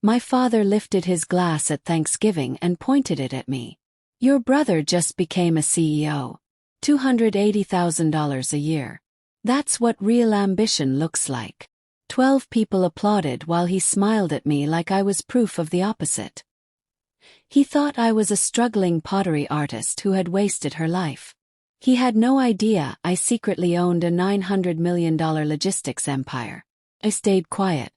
My father lifted his glass at Thanksgiving and pointed it at me. Your brother just became a CEO. $280,000 a year. That's what real ambition looks like. 12 people applauded while he smiled at me like I was proof of the opposite. He thought I was a struggling pottery artist who had wasted her life. He had no idea I secretly owned a $900 million logistics empire. I stayed quiet.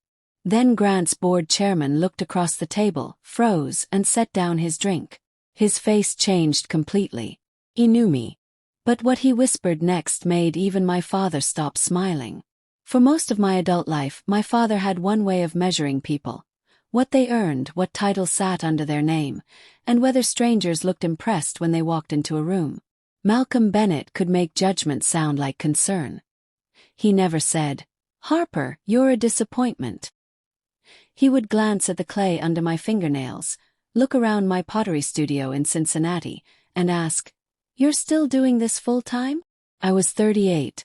Then Grant's board chairman looked across the table, froze, and set down his drink. His face changed completely. He knew me. But what he whispered next made even my father stop smiling. For most of my adult life, my father had one way of measuring people: what they earned, what title sat under their name, and whether strangers looked impressed when they walked into a room. Malcolm Bennett could make judgment sound like concern. He never said, "Harper, you're a disappointment." He would glance at the clay under my fingernails, look around my pottery studio in Cincinnati, and ask, "You're still doing this full-time?" I was 38,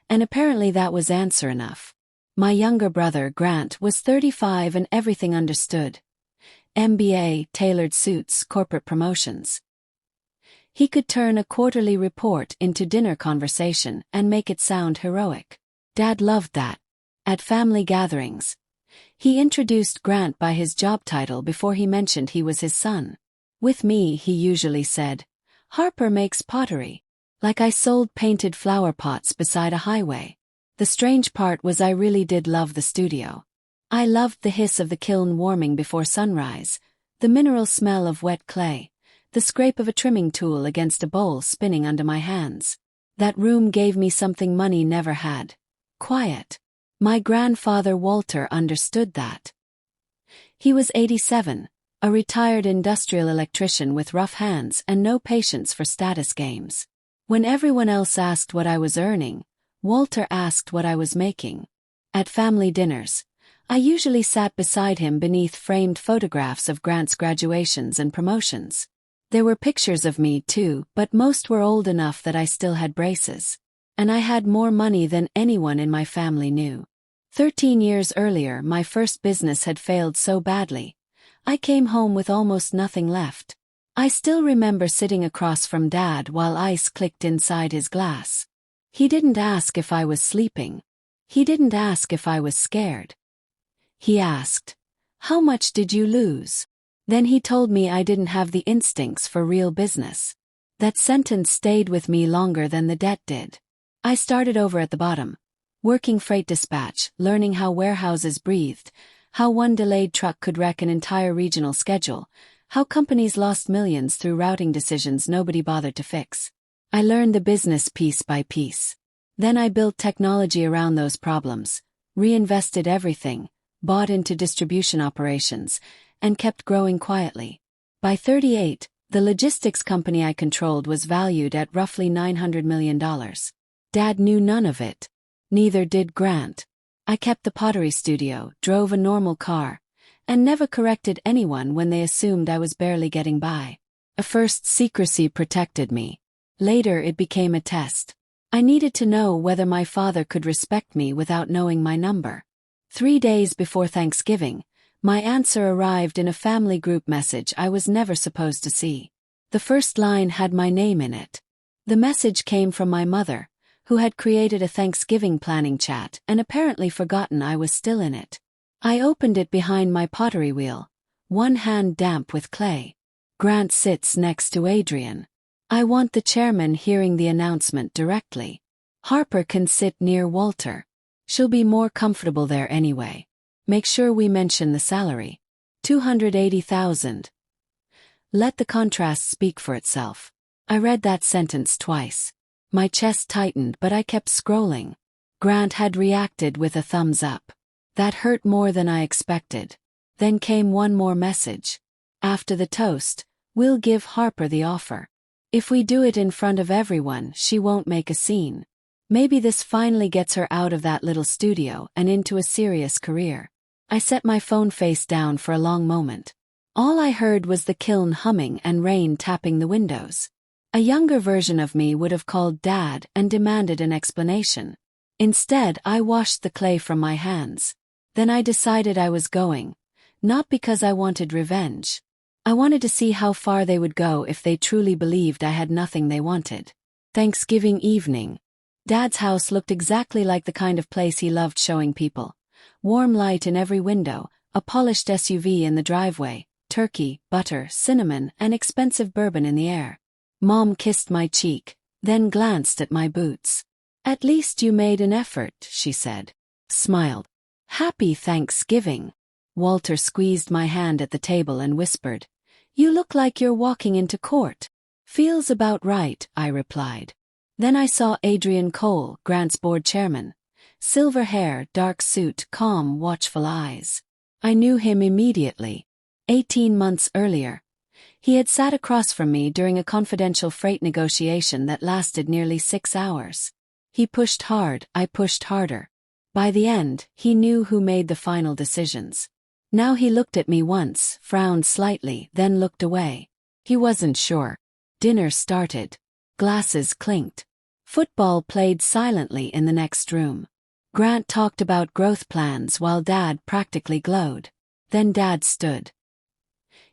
and apparently that was answer enough. My younger brother, Grant, was 35 and everything understood. MBA, tailored suits, corporate promotions. He could turn a quarterly report into dinner conversation and make it sound heroic. Dad loved that. At family gatherings, he introduced Grant by his job title before he mentioned he was his son. With me, he usually said, "Harper makes pottery," like I sold painted flower pots beside a highway. The strange part was I really did love the studio. I loved the hiss of the kiln warming before sunrise, the mineral smell of wet clay, the scrape of a trimming tool against a bowl spinning under my hands. That room gave me something money never had: quiet. My grandfather Walter understood that. He was 87, a retired industrial electrician with rough hands and no patience for status games. When everyone else asked what I was earning, Walter asked what I was making. At family dinners, I usually sat beside him beneath framed photographs of Grant's graduations and promotions. There were pictures of me too, but most were old enough that I still had braces. And I had more money than anyone in my family knew. 13 years earlier, my first business had failed so badly, I came home with almost nothing left. I still remember sitting across from Dad while ice clicked inside his glass. He didn't ask if I was sleeping. He didn't ask if I was scared. He asked, "How much did you lose?" Then he told me I didn't have the instincts for real business. That sentence stayed with me longer than the debt did. I started over at the bottom, working freight dispatch, learning how warehouses breathed, how one delayed truck could wreck an entire regional schedule, how companies lost millions through routing decisions nobody bothered to fix. I learned the business piece by piece. Then I built technology around those problems, reinvested everything, bought into distribution operations, and kept growing quietly. By 38, the logistics company I controlled was valued at roughly $900 million. Dad knew none of it. Neither did Grant. I kept the pottery studio, drove a normal car, and never corrected anyone when they assumed I was barely getting by. At first, secrecy protected me. Later, it became a test. I needed to know whether my father could respect me without knowing my number. 3 days before Thanksgiving, my answer arrived in a family group message I was never supposed to see. The first line had my name in it. The message came from my mother, who had created a Thanksgiving planning chat and apparently forgotten I was still in it. I opened it behind my pottery wheel, one hand damp with clay. Grant sits next to Adrian. I want the chairman hearing the announcement directly. Harper can sit near Walter. She'll be more comfortable there anyway. Make sure we mention the salary. $280,000. Let the contrast speak for itself. I read that sentence twice. My chest tightened, but I kept scrolling. Grant had reacted with a thumbs up. That hurt more than I expected. Then came one more message. After the toast, we'll give Harper the offer. If we do it in front of everyone, she won't make a scene. Maybe this finally gets her out of that little studio and into a serious career. I set my phone face down for a long moment. All I heard was the kiln humming and rain tapping the windows. A younger version of me would have called Dad and demanded an explanation. Instead, I washed the clay from my hands. Then I decided I was going. Not because I wanted revenge. I wanted to see how far they would go if they truly believed I had nothing they wanted. Thanksgiving evening. Dad's house looked exactly like the kind of place he loved showing people. Warm light in every window, a polished SUV in the driveway, turkey, butter, cinnamon, and expensive bourbon in the air. Mom kissed my cheek, then glanced at my boots. "At least you made an effort," she said. Smiled. "Happy Thanksgiving." Walter squeezed my hand at the table and whispered, "You look like you're walking into court." "Feels about right," I replied. Then I saw Adrian Cole, Grant's board chairman. Silver hair, dark suit, calm, watchful eyes. I knew him immediately. 18 months earlier, he had sat across from me during a confidential freight negotiation that lasted nearly 6 hours. He pushed hard, I pushed harder. By the end, he knew who made the final decisions. Now he looked at me once, frowned slightly, then looked away. He wasn't sure. Dinner started. Glasses clinked. Football played silently in the next room. Grant talked about growth plans while Dad practically glowed. Then Dad stood.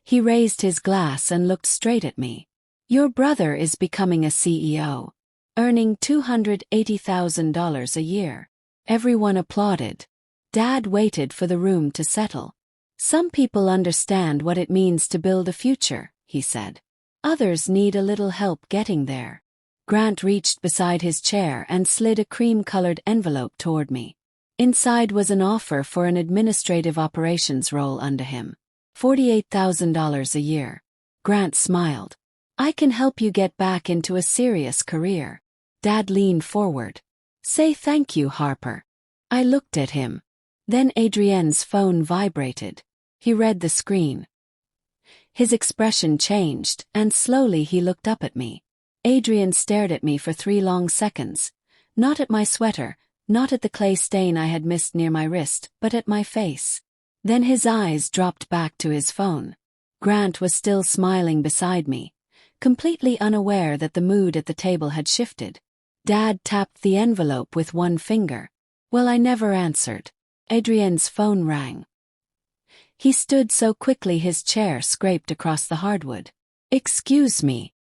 He raised his glass and looked straight at me. "Your brother is becoming a CEO, earning $280,000 a year." Everyone applauded. Dad waited for the room to settle. "Some people understand what it means to build a future," he said. "Others need a little help getting there." Grant reached beside his chair and slid a cream-colored envelope toward me. Inside was an offer for an administrative operations role under him. $48,000 a year. Grant smiled. "I can help you get back into a serious career." Dad leaned forward. "Say thank you, Harper." I looked at him. Then Adrienne's phone vibrated. He read the screen. His expression changed, and slowly he looked up at me. Adrienne stared at me for 3 long seconds. Not at my sweater, not at the clay stain I had missed near my wrist, but at my face. Then his eyes dropped back to his phone. Grant was still smiling beside me, completely unaware that the mood at the table had shifted. Dad tapped the envelope with one finger. Well, I never answered. Adrienne's phone rang. He stood so quickly his chair scraped across the hardwood. "Excuse me."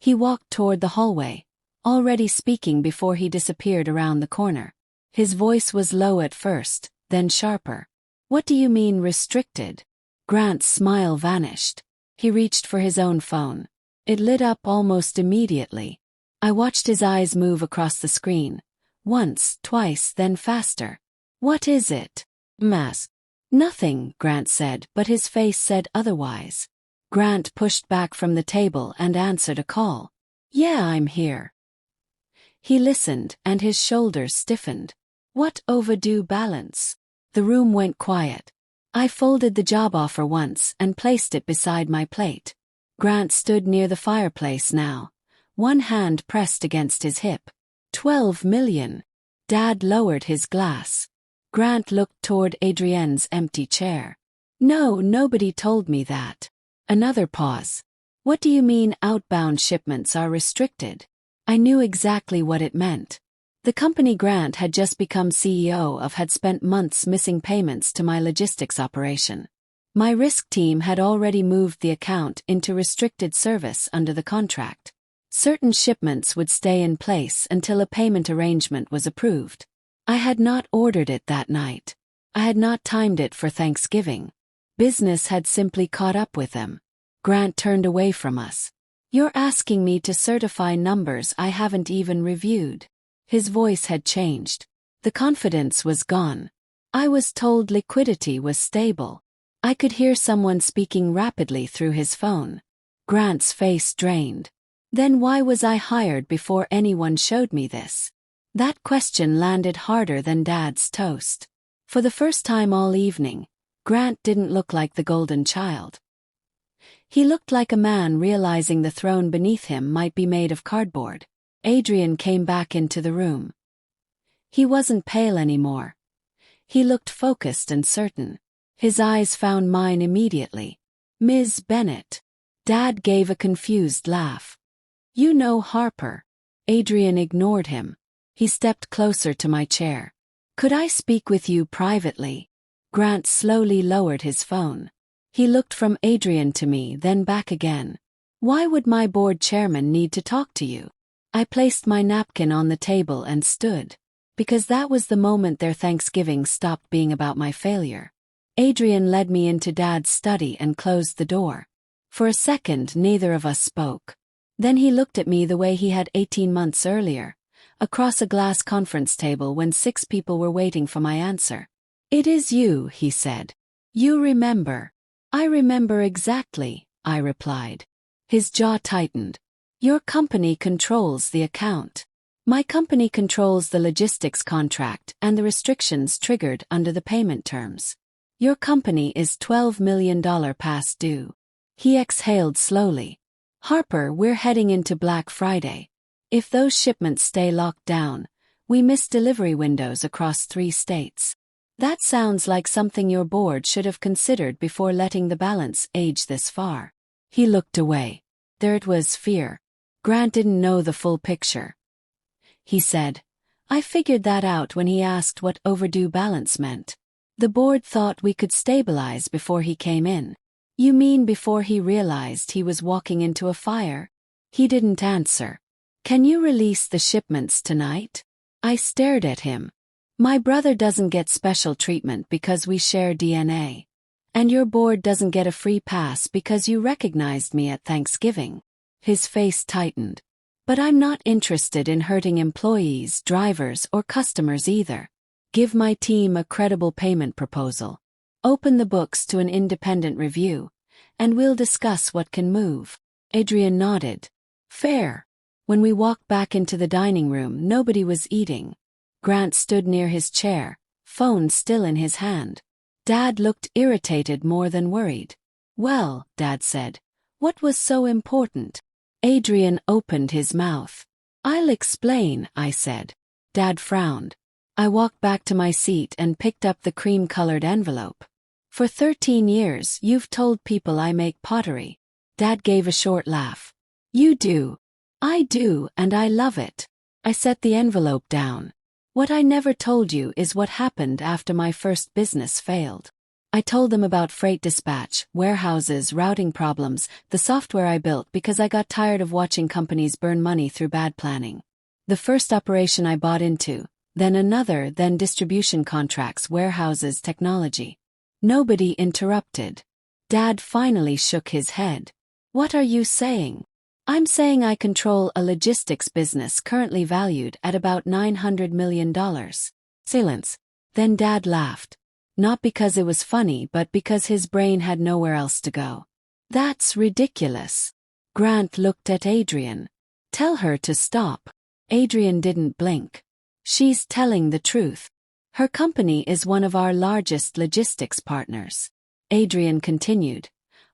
He walked toward the hallway, already speaking before he disappeared around the corner. His voice was low at first, then sharper. "What do you mean restricted?" Grant's smile vanished. He reached for his own phone. It lit up almost immediately. I watched his eyes move across the screen. Once, twice, then faster. "What is it?" "Mass." "Nothing," Grant said, but his face said otherwise. Grant pushed back from the table and answered a call. "Yeah, I'm here." He listened, and his shoulders stiffened. "What overdue balance?" The room went quiet. I folded the job offer once and placed it beside my plate. Grant stood near the fireplace now, one hand pressed against his hip. 12 million. Dad lowered his glass. Grant looked toward Adrienne's empty chair. "No, nobody told me that." Another pause. "What do you mean outbound shipments are restricted?" I knew exactly what it meant. The company Grant had just become CEO of had spent months missing payments to my logistics operation. My risk team had already moved the account into restricted service under the contract. Certain shipments would stay in place until a payment arrangement was approved. I had not ordered it that night. I had not timed it for Thanksgiving. Business had simply caught up with them. Grant turned away from us. "You're asking me to certify numbers I haven't even reviewed." His voice had changed. The confidence was gone. I was told liquidity was stable. I could hear someone speaking rapidly through his phone. Grant's face drained. Then why was I hired before anyone showed me this? That question landed harder than Dad's toast. For the first time all evening, Grant didn't look like the golden child. He looked like a man realizing the throne beneath him might be made of cardboard. Adrian came back into the room. He wasn't pale anymore. He looked focused and certain. His eyes found mine immediately. "Ms. Bennett." Dad gave a confused laugh. "You know Harper." Adrian ignored him. He stepped closer to my chair. "Could I speak with you privately?" Grant slowly lowered his phone. He looked from Adrian to me, then back again. Why would my board chairman need to talk to you? I placed my napkin on the table and stood. Because that was the moment their Thanksgiving stopped being about my failure. Adrian led me into Dad's study and closed the door. For a second, neither of us spoke. Then he looked at me the way he had 18 months earlier, across a glass conference table when 6 people were waiting for my answer. "It is you," he said. "You remember." "I remember exactly," I replied. His jaw tightened. "Your company controls the account. My company controls the logistics contract and the restrictions triggered under the payment terms. Your company is $12 million past due." He exhaled slowly. "Harper, we're heading into Black Friday. If those shipments stay locked down, we miss delivery windows across 3 states. That sounds like something your board should have considered before letting the balance age this far." He looked away. There it was, fear. Grant didn't know the full picture. He said, "I figured that out when he asked what overdue balance meant. The board thought we could stabilize before he came in." "You mean before he realized he was walking into a fire?" He didn't answer. "Can you release the shipments tonight?" I stared at him. "My brother doesn't get special treatment because we share DNA. And your board doesn't get a free pass because you recognized me at Thanksgiving." His face tightened. "But I'm not interested in hurting employees, drivers, or customers either. Give my team a credible payment proposal. Open the books to an independent review, and we'll discuss what can move." Adrian nodded. "Fair." When we walked back into the dining room, nobody was eating. Grant stood near his chair, phone still in his hand. Dad looked irritated more than worried. "Well," Dad said, "what was so important?" Adrian opened his mouth. "I'll explain," I said. Dad frowned. I walked back to my seat and picked up the cream-colored envelope. "For 13 years, you've told people I make pottery." Dad gave a short laugh. "You do." "I do, and I love it." I set the envelope down. "What I never told you is what happened after my first business failed." I told them about freight dispatch, warehouses, routing problems, the software I built because I got tired of watching companies burn money through bad planning. The first operation I bought into, then another, then distribution contracts, warehouses, technology. Nobody interrupted. Dad finally shook his head. "What are you saying?" "I'm saying I control a logistics business currently valued at about $900 million. Silence. Then Dad laughed. Not because it was funny, but because his brain had nowhere else to go. "That's ridiculous." Grant looked at Adrian. "Tell her to stop." Adrian didn't blink. "She's telling the truth. Her company is one of our largest logistics partners." Adrian continued.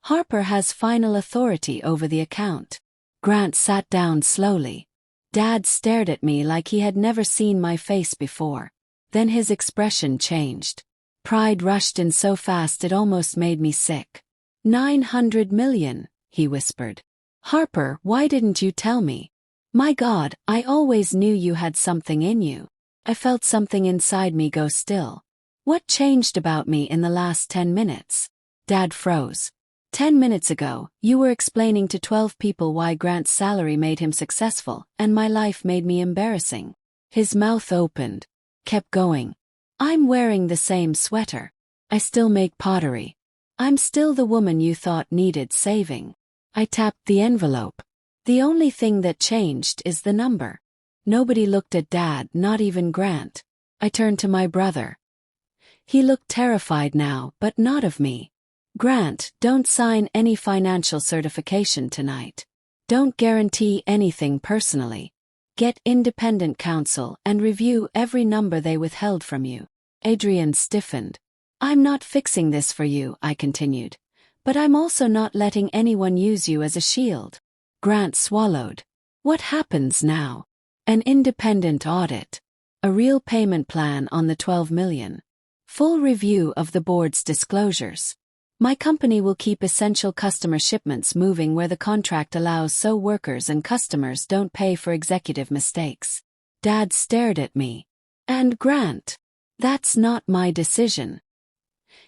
"Harper has final authority over the account." Grant sat down slowly. Dad stared at me like he had never seen my face before. Then his expression changed. Pride rushed in so fast it almost made me sick. $900 million, he whispered. "Harper, why didn't you tell me? My God, I always knew you had something in you." I felt something inside me go still. What changed about me in the last 10 minutes? Dad froze. 10 minutes ago, you were explaining to 12 people why Grant's salary made him successful, and my life made me embarrassing. His mouth opened. Kept going. "I'm wearing the same sweater. I still make pottery. I'm still the woman you thought needed saving." I tapped the envelope. "The only thing that changed is the number." Nobody looked at Dad, not even Grant. I turned to my brother. He looked terrified now, but not of me. "Grant, don't sign any financial certification tonight. Don't guarantee anything personally. Get independent counsel and review every number they withheld from you." Adrian stiffened. "I'm not fixing this for you," I continued. "But I'm also not letting anyone use you as a shield." Grant swallowed. "What happens now?" "An independent audit. A real payment plan on the $12 million. Full review of the board's disclosures. My company will keep essential customer shipments moving where the contract allows so workers and customers don't pay for executive mistakes." Dad stared at me. "And Grant? That's not my decision."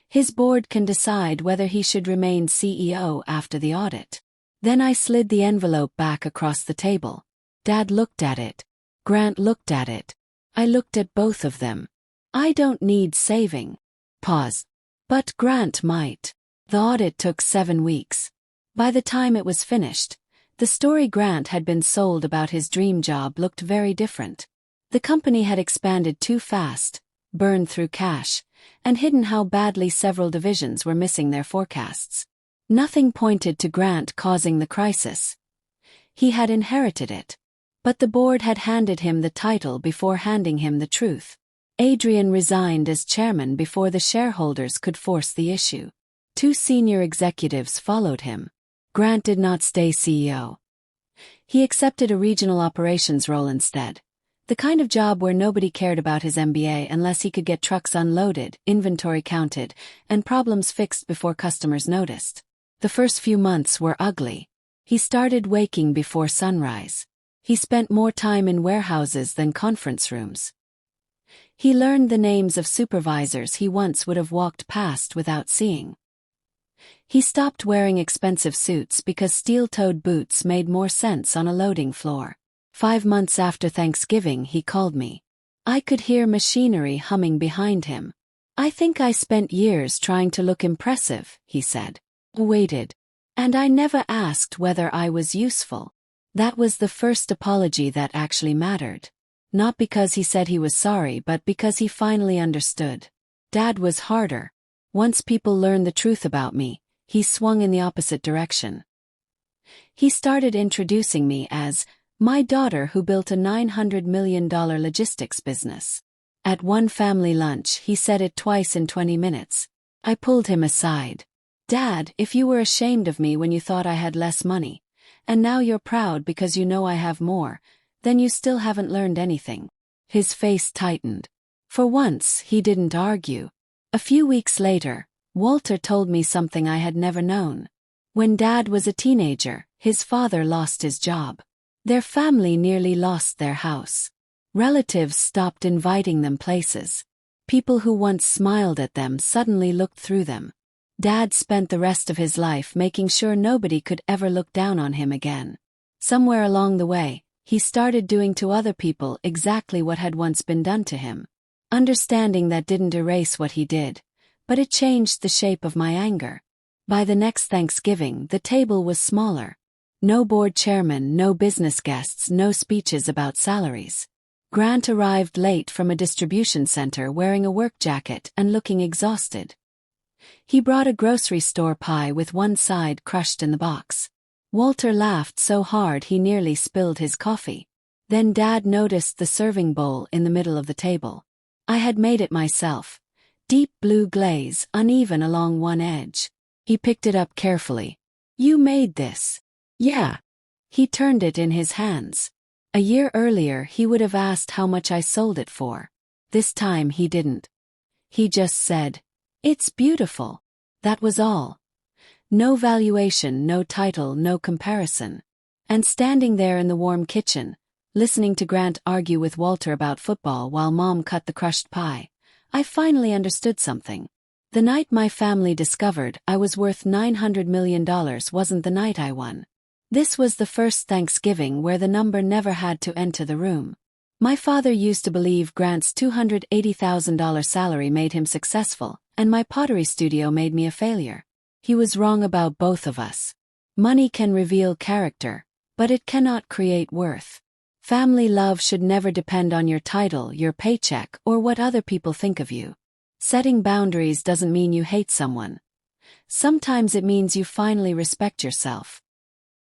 His board can decide whether he should remain CEO after the audit. Then I slid the envelope back across the table. Dad looked at it. Grant looked at it. I looked at both of them. I don't need saving. Pause. But Grant might. The audit took 7 weeks. By the time it was finished, the story Grant had been sold about his dream job looked very different. The company had expanded too fast, burned through cash, and hidden how badly several divisions were missing their forecasts. Nothing pointed to Grant causing the crisis. He had inherited it. But the board had handed him the title before handing him the truth. Adrian resigned as chairman before the shareholders could force the issue. 2 senior executives followed him. Grant did not stay CEO. He accepted a regional operations role instead. The kind of job where nobody cared about his MBA unless he could get trucks unloaded, inventory counted, and problems fixed before customers noticed. The first few months were ugly. He started waking before sunrise. He spent more time in warehouses than conference rooms. He learned the names of supervisors he once would have walked past without seeing. He stopped wearing expensive suits because steel-toed boots made more sense on a loading floor. 5 months after Thanksgiving, he called me. I could hear machinery humming behind him. I think I spent years trying to look impressive, he said. Waited. And I never asked whether I was useful. That was the first apology that actually mattered. Not because he said he was sorry, but because he finally understood. Dad was harder. Once people learned the truth about me, he swung in the opposite direction. He started introducing me as my daughter who built a $900 million logistics business. At one family lunch, he said it twice in 20 minutes. I pulled him aside. Dad, if you were ashamed of me when you thought I had less money, and now you're proud because you know I have more, then you still haven't learned anything. His face tightened. For once, he didn't argue. A few weeks later, Walter told me something I had never known. When Dad was a teenager, his father lost his job. Their family nearly lost their house. Relatives stopped inviting them places. People who once smiled at them suddenly looked through them. Dad spent the rest of his life making sure nobody could ever look down on him again. Somewhere along the way, he started doing to other people exactly what had once been done to him. Understanding that didn't erase what he did, but it changed the shape of my anger. By the next Thanksgiving, the table was smaller. No board chairman, no business guests, no speeches about salaries. Grant arrived late from a distribution center wearing a work jacket and looking exhausted. He brought a grocery store pie with one side crushed in the box. Walter laughed so hard he nearly spilled his coffee. Then Dad noticed the serving bowl in the middle of the table. I had made it myself. Deep blue glaze, uneven along one edge. He picked it up carefully. You made this? Yeah. He turned it in his hands. A year earlier he would have asked how much I sold it for. This time he didn't. He just said, "It's beautiful." That was all. No valuation, no title, no comparison. And standing there in the warm kitchen, listening to Grant argue with Walter about football while Mom cut the crushed pie, I finally understood something. The night my family discovered I was worth $900 million wasn't the night I won. This was the first Thanksgiving where the number never had to enter the room. My father used to believe Grant's $280,000 salary made him successful, and my pottery studio made me a failure. He was wrong about both of us. Money can reveal character, but it cannot create worth. Family love should never depend on your title, your paycheck, or what other people think of you. Setting boundaries doesn't mean you hate someone. Sometimes it means you finally respect yourself.